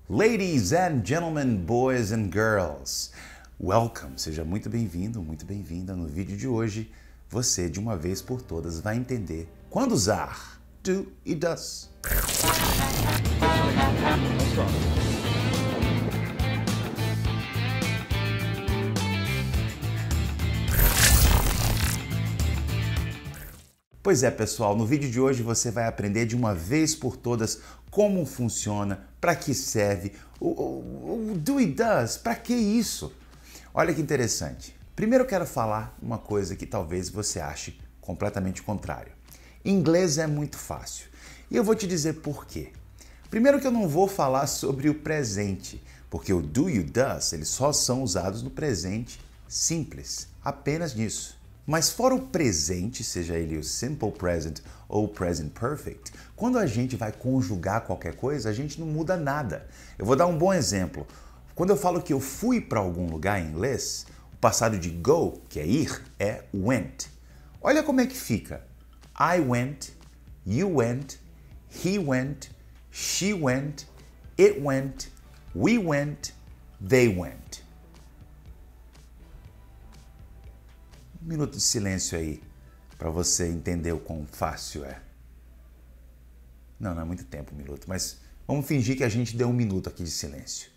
Ladies and gentlemen, boys and girls, welcome! Seja muito bem-vindo, muito bem-vinda. No vídeo de hoje, você, de uma vez por todas, vai entender quando usar do e does. Pois é, pessoal, no vídeo de hoje você vai aprender de uma vez por todas como funciona, para que serve, o do e does, para que isso? Olha que interessante. Primeiro eu quero falar uma coisa que talvez você ache completamente contrário. Inglês é muito fácil. E eu vou te dizer por quê. Primeiro que eu não vou falar sobre o presente, porque o do e o does, eles só são usados no presente simples, apenas nisso. Mas fora o presente, seja ele o simple present ou o present perfect, quando a gente vai conjugar qualquer coisa, a gente não muda nada. Eu vou dar um bom exemplo. Quando eu falo que eu fui para algum lugar em inglês, o passado de go, que é ir, é went. Olha como é que fica. I went, you went, he went, she went, it went, we went, they went. Um minuto de silêncio aí, para você entender o quão fácil é. Não é muito tempo, um minuto, mas vamos fingir que a gente deu um minuto aqui de silêncio.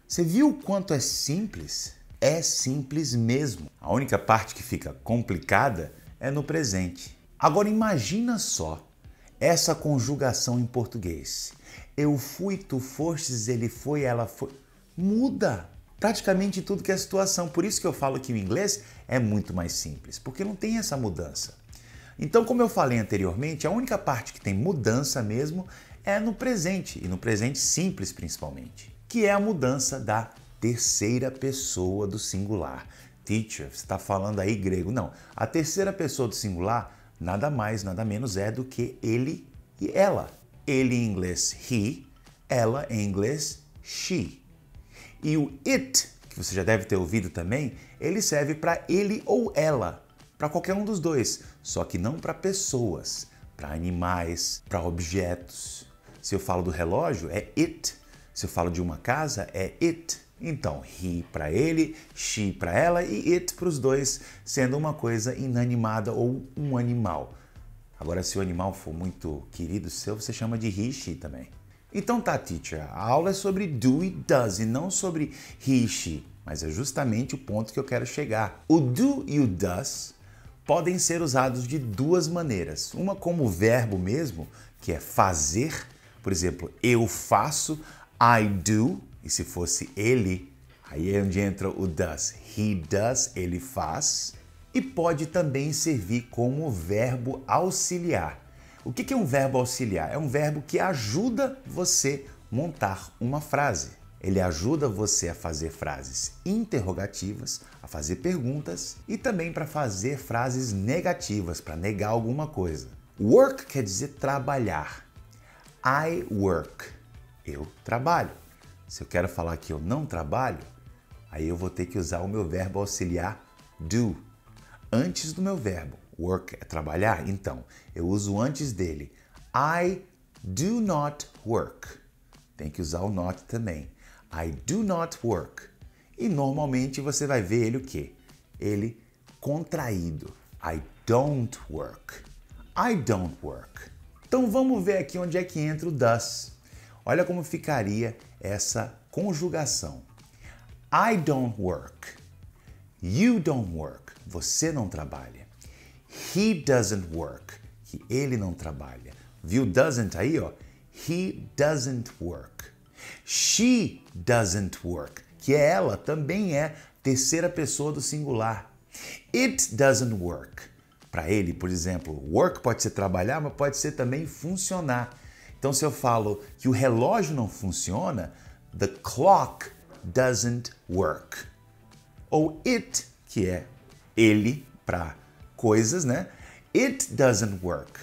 Você viu o quanto é simples? É simples mesmo. A única parte que fica complicada é no presente. Agora imagina só essa conjugação em português. Eu fui, tu fostes, ele foi, ela foi. Muda praticamente tudo que é a situação. Por isso que eu falo que o inglês é muito mais simples, porque não tem essa mudança. Então, como eu falei anteriormente, a única parte que tem mudança mesmo é no presente, e no presente simples principalmente, que é a mudança da terceira pessoa do singular. Teacher, você está falando aí grego. Não, a terceira pessoa do singular nada mais, nada menos é do que ele e ela. Ele em inglês he, ela em inglês she. E o it, que você já deve ter ouvido também, ele serve para ele ou ela, para qualquer um dos dois, só que não para pessoas, para animais, para objetos. Se eu falo do relógio, é it. Se eu falo de uma casa, é it. Então, he para ele, she para ela e it para os dois, sendo uma coisa inanimada ou um animal. Agora, se o animal for muito querido seu, você chama de he, she também. Então tá, teacher, a aula é sobre do e does e não sobre he e she, mas é justamente o ponto que eu quero chegar. O do e o does podem ser usados de duas maneiras. Uma como verbo mesmo, que é fazer, por exemplo, eu faço, I do, e se fosse ele, aí é onde entra o does. He does, ele faz. E pode também servir como verbo auxiliar. O que é um verbo auxiliar? É um verbo que ajuda você a montar uma frase. Ele ajuda você a fazer frases interrogativas, a fazer perguntas e também para fazer frases negativas, para negar alguma coisa. Work quer dizer trabalhar. I work. Eu trabalho. Se eu quero falar que eu não trabalho, aí eu vou ter que usar o meu verbo auxiliar do. Antes do meu verbo. Work é trabalhar, então eu uso antes dele. I do not work. Tem que usar o not também. I do not work. E normalmente você vai ver ele o quê? Ele contraído. I don't work. I don't work. Então vamos ver aqui onde é que entra o does. Olha como ficaria essa conjugação. I don't work. You don't work. Você não trabalha. He doesn't work, que ele não trabalha. Viu doesn't aí, ó? He doesn't work. She doesn't work, que ela também é terceira pessoa do singular. It doesn't work. Para ele, por exemplo, work pode ser trabalhar, mas pode ser também funcionar. Então, se eu falo que o relógio não funciona, the clock doesn't work. Ou it, que é ele para coisas, né? It doesn't work.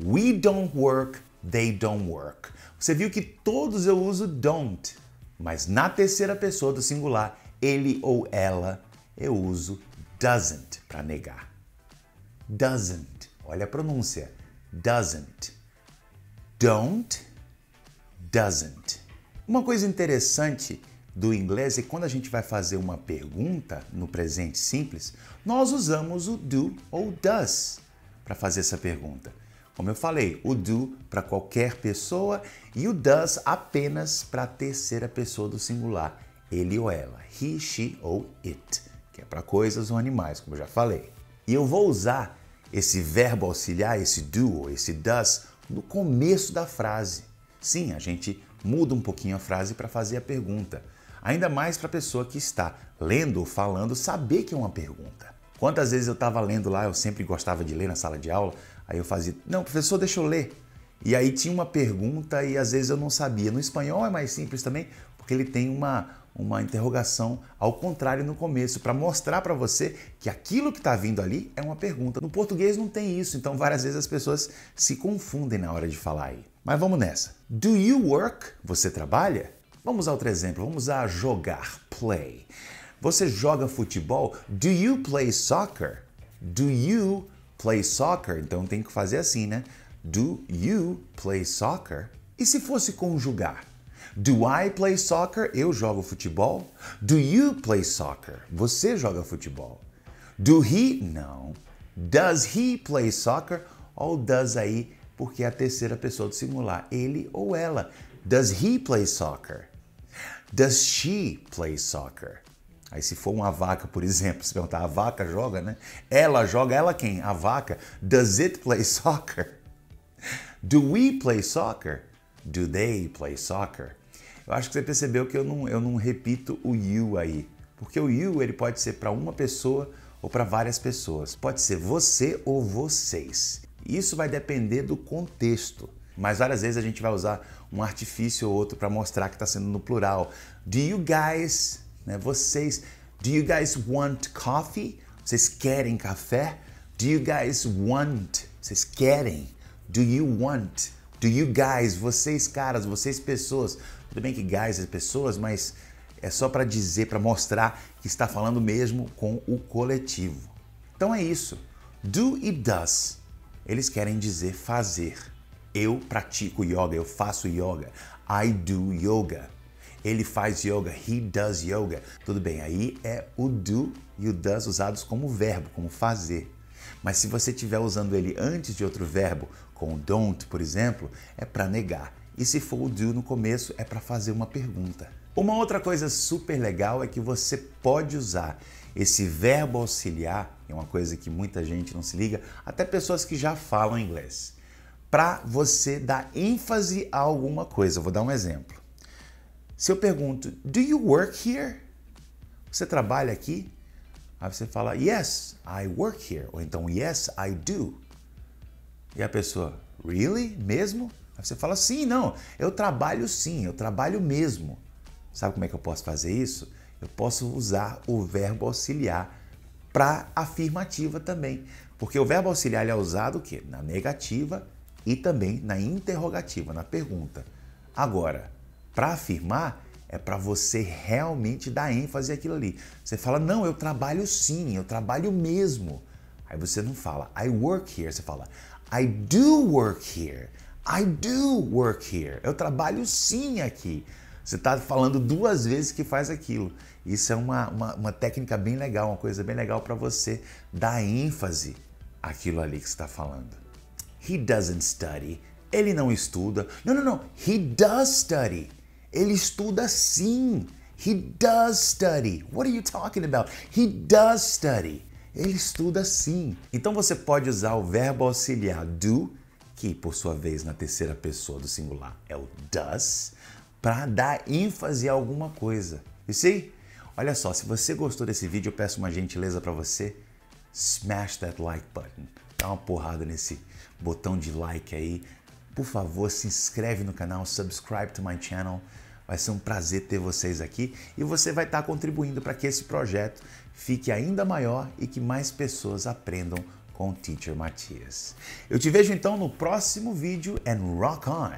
We don't work, they don't work. Você viu que todos eu uso don't, mas na terceira pessoa do singular, ele ou ela, eu uso doesn't para negar. Doesn't. Olha a pronúncia. Doesn't. Don't, doesn't. Uma coisa interessante do inglês é que quando a gente vai fazer uma pergunta no presente simples, nós usamos o do ou does para fazer essa pergunta. Como eu falei, o do para qualquer pessoa e o does apenas para a terceira pessoa do singular, ele ou ela, he, she ou it, que é para coisas ou animais, como eu já falei. E eu vou usar esse verbo auxiliar, esse do ou esse does, no começo da frase. Sim, a gente muda um pouquinho a frase para fazer a pergunta. Ainda mais para a pessoa que está lendo ou falando saber que é uma pergunta. Quantas vezes eu estava lendo lá, eu sempre gostava de ler na sala de aula, aí eu fazia, não, professor, deixa eu ler. E aí tinha uma pergunta e às vezes eu não sabia. No espanhol é mais simples também, porque ele tem uma interrogação ao contrário no começo, para mostrar para você que aquilo que está vindo ali é uma pergunta. No português não tem isso, então várias vezes as pessoas se confundem na hora de falar aí. Mas vamos nessa. Do you work? Você trabalha? Vamos a outro exemplo, vamos a jogar, play. Você joga futebol? Do you play soccer? Do you play soccer? Então tem que fazer assim, né? Do you play soccer? E se fosse conjugar? Do I play soccer? Eu jogo futebol. Do you play soccer? Você joga futebol. Do he? Não. Does he play soccer? Ou does aí, porque é a terceira pessoa do singular, ele ou ela. Does he play soccer? Does she play soccer? Aí se for uma vaca, por exemplo, se perguntar, a vaca joga, né? Ela joga, ela quem? A vaca. Does it play soccer? Do we play soccer? Do they play soccer? Eu acho que você percebeu que eu não repito o you aí. Porque o you ele pode ser para uma pessoa ou para várias pessoas. Pode ser você ou vocês. Isso vai depender do contexto. Mas várias vezes a gente vai usar um artifício ou outro para mostrar que está sendo no plural. Do you guys, né, vocês, do you guys want coffee? Vocês querem café? Do you guys want? Vocês querem? Do you want? Do you guys, vocês caras, vocês pessoas. Tudo bem que guys é pessoas, mas é só para dizer, para mostrar que está falando mesmo com o coletivo. Então é isso. Do e does, eles querem dizer fazer. Eu pratico yoga, eu faço yoga. I do yoga. Ele faz yoga, he does yoga. Tudo bem, aí é o do e o does usados como verbo, como fazer. Mas se você estiver usando ele antes de outro verbo, com don't, por exemplo, é para negar. E se for o do no começo, é para fazer uma pergunta. Uma outra coisa super legal é que você pode usar esse verbo auxiliar, é uma coisa que muita gente não se liga, até pessoas que já falam inglês, para você dar ênfase a alguma coisa. Eu vou dar um exemplo. Se eu pergunto, do you work here? Você trabalha aqui? Aí você fala, yes, I work here. Ou então, yes, I do. E a pessoa, really? Mesmo? Aí você fala, sim, não, eu trabalho sim, eu trabalho mesmo. Sabe como é que eu posso fazer isso? Eu posso usar o verbo auxiliar para afirmativa também. Porque o verbo auxiliar ele é usado o quê? Na negativa e também na interrogativa, na pergunta. Agora, para afirmar, é para você realmente dar ênfase àquilo ali. Você fala, não, eu trabalho sim, eu trabalho mesmo. Aí você não fala, I work here, você fala, I do work here. I do work here. Eu trabalho sim aqui. Você está falando duas vezes que faz aquilo. Isso é uma técnica bem legal, uma coisa bem legal para você dar ênfase àquilo ali que você está falando. He doesn't study. Ele não estuda. Não. He does study. Ele estuda sim. He does study. What are you talking about? He does study. Ele estuda sim. Então você pode usar o verbo auxiliar do, que por sua vez na terceira pessoa do singular é o does, para dar ênfase a alguma coisa. You see? Olha só, se você gostou desse vídeo, eu peço uma gentileza para você. Smash that like button. Dá uma porrada nesse botão de like aí. Por favor, se inscreve no canal, subscribe to my channel. Vai ser um prazer ter vocês aqui e você vai estar contribuindo para que esse projeto fique ainda maior e que mais pessoas aprendam com o Teacher Matias. Eu te vejo então no próximo vídeo and rock on!